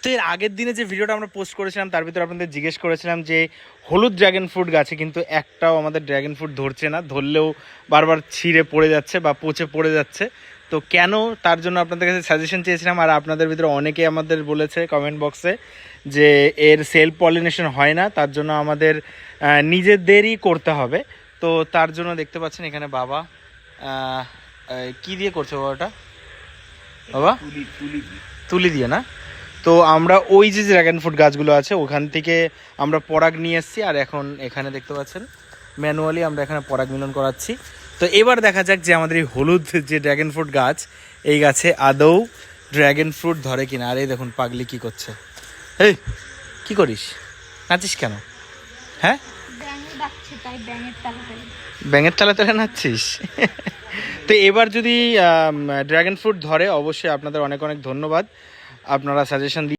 তো এর আগের দিনে যে ভিডিওটা আমরা পোস্ট করেছিলাম তার ভিতরে আপনাদের জিজ্ঞেস করেছিলাম যে হলুদ ড্র্যাগন ফ্রুট গাছে কিন্তু একটাও আমাদের ড্র্যাগন ফ্রুট ধরছে না, ধরলেও বারবার ছিঁড়ে পড়ে যাচ্ছে বা পচে পড়ে যাচ্ছে। তো কেন, তার জন্য আপনাদের কাছে সাজেশন চেয়েছিলাম। আর আপনাদের ভিতরে অনেকেই আমাদের বলেছে কমেন্ট বক্সে যে এর সেলফ পলিনেশন হয় না, তার জন্য আমাদের নিজেদেরই করতে হবে। তো তার জন্য দেখতে পাচ্ছেন এখানে বাবা কি দিয়ে করছে বাবাটা, বাবা তুলি দিয়ে না। তো আমরা ওই যে ড্র্যাগন ফ্রুট গাছগুলো আছে ওখান থেকে আমরা পরাগ নিয়ে এসেছি, আর এখন এখানে দেখতে পাচ্ছেন ম্যানুয়ালি আমরা এখানে পরাগ মিলন করাচ্ছি। তো এবার দেখা যাক যে আমাদের এই হলুদ যে ড্র্যাগন ফ্রুট গাছ, এই গাছে আদৌ ড্র্যাগন ফ্রুট ধরে কিনা। আর এই দেখুন পাগলি কি করছে, এই কি করিস, নাচিস কেন? হ্যাঁ, ব্যাঙের তালে তালে নাচছিস? তো এবার যদি ড্র্যাগন ফ্রুট ধরে অবশ্যই আপনাদের অনেক অনেক ধন্যবাদ, আপনারা সাজেশন